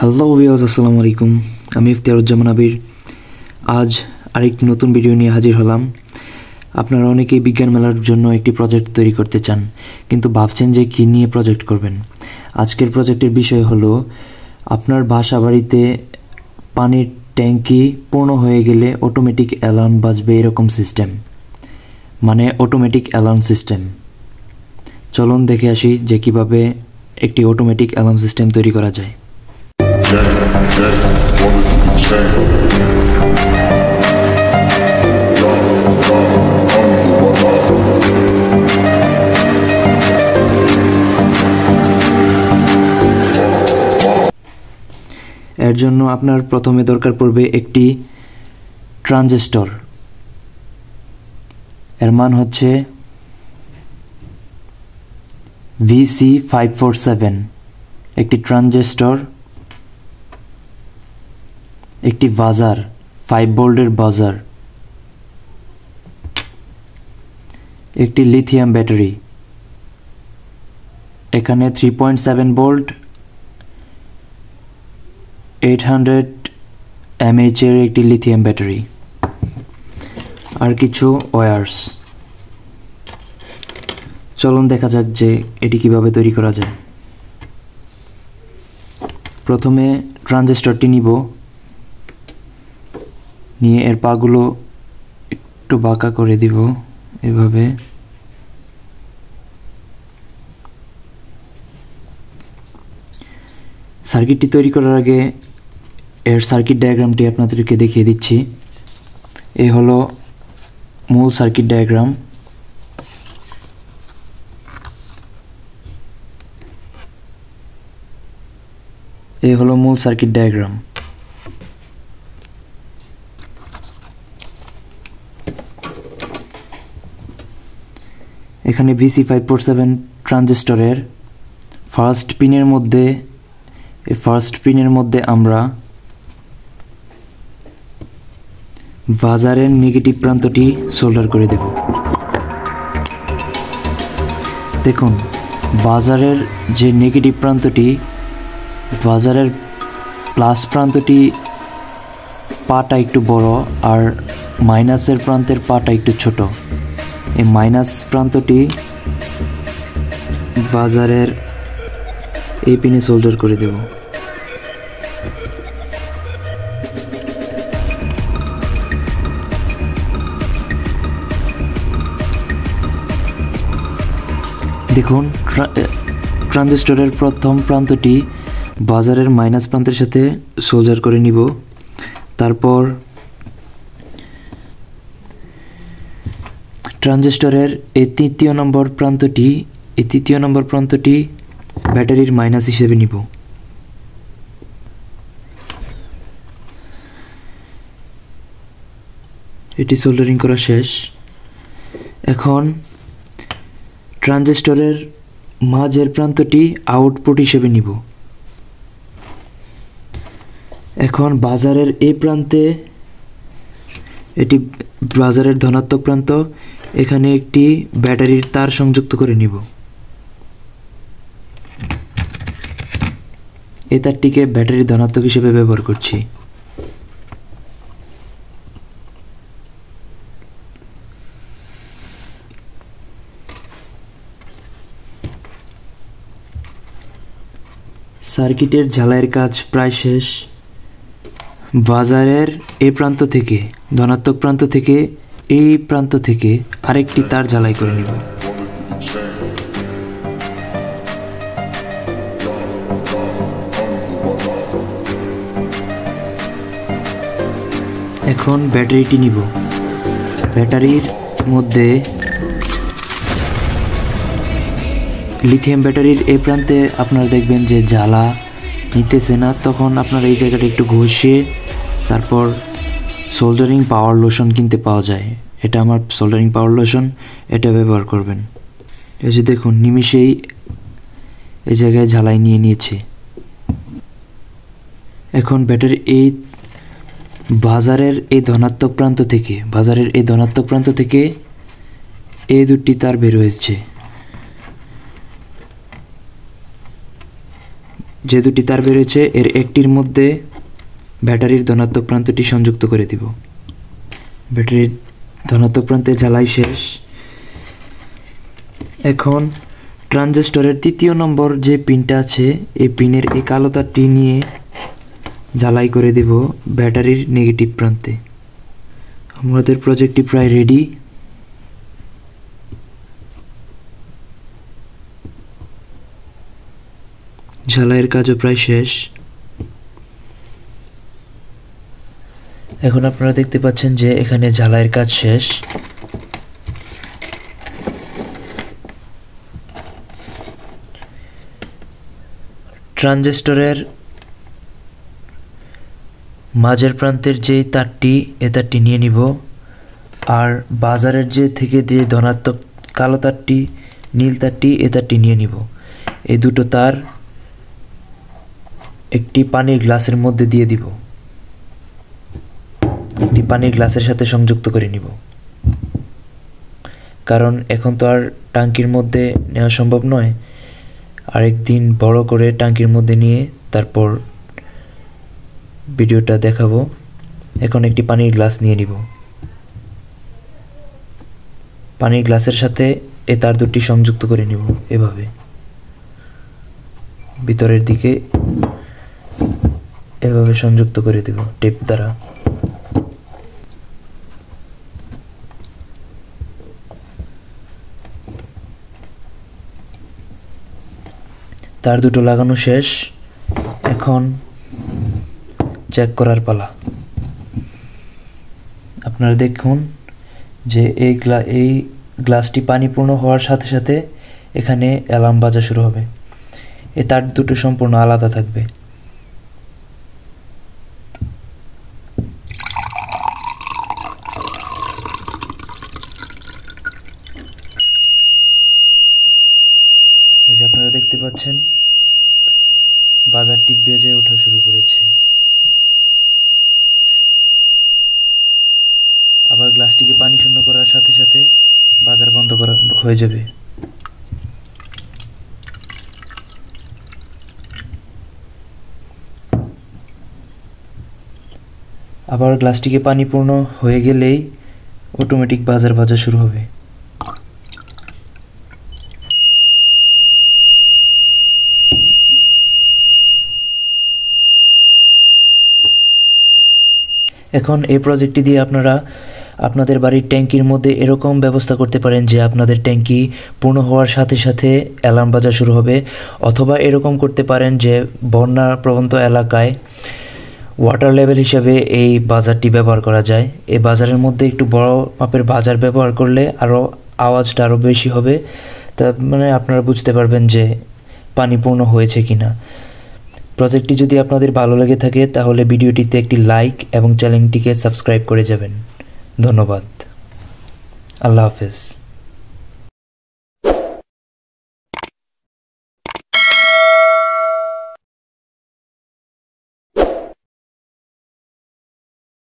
Hello viewers, আসসালামু আলাইকুম। আমি ইফতিয়ারুজ্জামান আবির। আজ আরেকটি নতুন ভিডিও নিয়ে হাজির হলাম। আপনারা অনেকেই বিজ্ঞান মেলার জন্য একটি প্রজেক্ট তৈরি করতে চান, কিন্তু ভাবছেন যে কী নিয়ে প্রজেক্ট করবেন। আজকের প্রজেক্টের বিষয় হলো আপনার বাসা বাড়িতে পানির ট্যাঙ্কি পূর্ণ হয়ে গেলে অটোমেটিক অ্যালার্ম বাজবে, এরকম সিস্টেম, মানে অটোমেটিক অ্যালার্ম সিস্টেম। চলুন দেখে আসি যে কীভাবে একটি অটোমেটিক অ্যালার্ম সিস্টেম তৈরি করা যায়। এর জন্য আপনার প্রথমে দরকার পড়বে একটি ট্রানজিস্টর। এর মান হচ্ছে VC547। একটি ট্রানজিস্টর, একটি বাজার, 5 ভোল্টের বাজার, একটি লিথিয়াম ব্যাটারি। এখানে 3.7 ভোল্ট 800 mAh এর একটি লিথিয়াম ব্যাটারি, আর কিছু ওয়্যারস। চলুন দেখা যাক যে এটি কিভাবে তৈরি করা যায়। প্রথমে ট্রানজিস্টরটি নিব, নিয়ে এর পাগুলো একটু বাঁকা করে দিব এভাবে। সার্কিটটি তৈরি করার আগে এর সার্কিট ডায়াগ্রামটি আপনাদেরকে দেখিয়ে দিচ্ছি। এই হলো মূল সার্কিট ডায়াগ্রাম। এই হলো মূল সার্কিট ডায়াগ্রাম। এখানে VC547 ট্রানজিস্টরের ফার্স্ট পিনের মধ্যে আমরা বাজারের নেগেটিভ প্রান্তটি সোল্ডার করে দেব। দেখুন, বাজারের যে নেগেটিভ প্রান্তটি, বাজারের প্লাস প্রান্তটি পাটা একটু বড়, আর মাইনাসের প্রান্তের পাটা একটু ছোট। এই মাইনাস প্রান্তটি বাজারের এই পিনে সোল্ডার করে দেব। দেখুন, ট্রানজিস্টরের প্রথম প্রান্তটি বাজারের মাইনাস প্রান্তের সাথে সোল্ডার করে নিব। তারপর ট্রানজিস্টরের এই তৃতীয় নম্বর প্রান্তটি ব্যাটারির মাইনাস হিসেবে নিব। এটি সোল্ডারিং করা শেষ। এখন ট্রানজিস্টরের মাঝের প্রান্তটি আউটপুট হিসেবে নিব। এখন বাজারের এই প্রান্তে, এটি বাজারের ধনাত্মক প্রান্ত, এখানে একটি ব্যাটারির তার সংযুক্ত করে নিব। এই তারটিকে ব্যাটারির ধনাত্মক হিসেবে ব্যবহার করছি। সার্কিটের ঝালাইয়ের কাজ প্রায় শেষ। বাজারের এই প্রান্ত থেকে, ধনাত্মক প্রান্ত থেকে, এই প্রান্ত থেকে আরেকটি তার ঝালাই করে নিব। এখন ব্যাটারিটি নিব। ব্যাটারির মধ্যে লিথিয়াম ব্যাটারির এই প্রান্তে আপনারা দেখবেন যে জ্বালা নিতেছে না, তখন আপনারা এই জায়গাটা একটু ঘষিয়ে তারপর সোল্ডারিং পাওয়ার লোশন কিনতে পাওয়া যায়। এটা আমার সোল্ডারিং পাওয়ার লোশন, এটা ব্যবহার করবেন। এই যে দেখুন, নিমিষেই এই জায়গায় ঝালাই নিয়ে নিয়েছে। এখন ব্যাটারি এই বাজারের এই ধনাত্মক প্রান্ত থেকে এই দুটি তার বের হয়েছে। যে দুটি তার বেরিয়েছে এর একটির মধ্যে ব্যাটারির ধনাত্মক প্রান্তটি সংযুক্ত করে দিব। ব্যাটারির ধনাত্মক প্রান্তে জ্বালাই শেষ। এখন ট্রানজিস্টরের ৩য় নম্বর যে পিনটা আছে এই পিনের এই কালো তারটি নিয়ে জ্বালাই করে দেব ব্যাটারির নেগেটিভ প্রান্তে। আমাদের প্রজেক্টটি প্রায় রেডি। ঝালাইয়ের কাজও প্রায় শেষ। এখন আপনারা দেখতে পাচ্ছেন যে এখানে ঝালাইয়ের কাজ শেষ। ট্রানজিস্টরের মাঝের প্রান্তের যে তারটি এ তারটি নিয়ে নিব, আর বাজারের যে থেকে যে ধনাত্মক কালো তারটি নীল তারটি এ তারটি নিয়ে নিব। এই দুটো তার একটি পানির গ্লাসের মধ্যে দিয়ে দিব, একটি পানির গ্লাসের সাথে সংযুক্ত করে নিব, কারণ এখন তো আর ট্যাঙ্কির মধ্যে নেওয়া সম্ভব নয়। আরেকদিন বড় করে ট্যাঙ্কির মধ্যে নিয়ে তারপর ভিডিওটা দেখাবো। এখন একটি পানির গ্লাস নিয়ে নিব, পানির গ্লাসের সাথে এ তার দুটি সংযুক্ত করে নিব এভাবে ভিতরের দিকে এভাবে সংযুক্ত করে দেব টেপ দ্বারা। তার দুটো লাগানো শেষ। এখন চেক করার পালা। আপনারা দেখুন যে এই গ্লাসটি পানিপূর্ণ হওয়ার সাথে সাথে এখানে অ্যালার্ম বাজা শুরু হবে। এই তার দুটো সম্পূর্ণ আলাদা থাকবে। এই যে আপনারা দেখতে পাচ্ছেন বাজারটি বেজে ওঠা শুরু করেছে। আবার গ্লাসটিকে পানি শূন্য করার সাথে সাথে বাজার বন্ধ করা হয়ে যাবে। আবার গ্লাসটিকে পানিপূর্ণ হয়ে গেলেই অটোমেটিক বাজার বাজা শুরু হবে। এখন এই প্রজেক্টটি দিয়ে আপনারা আপনাদের বাড়ির ট্যাঙ্কির মধ্যে এরকম ব্যবস্থা করতে পারেন যে আপনাদের ট্যাঙ্কি পূর্ণ হওয়ার সাথে সাথে অ্যালার্ম বাজা শুরু হবে, অথবা এরকম করতে পারেন যে বন্যা প্রবণ এলাকায় ওয়াটার লেভেল হিসাবে এই বাজারটি ব্যবহার করা যায়। এই বাজারের মধ্যে একটু বড় মাপের বাজার ব্যবহার করলে আরও আওয়াজটা আরও বেশি হবে, তা মানে আপনারা বুঝতে পারবেন যে পানি পূর্ণ হয়েছে কিনা। প্রজেক্টটি যদি আপনাদের ভালো লেগে থাকে তাহলে ভিডিওটিতে একটি লাইক এবং চ্যানেলটিকে সাবস্ক্রাইব করে যাবেন। ধন্যবাদ। আল্লাহ হাফেজ।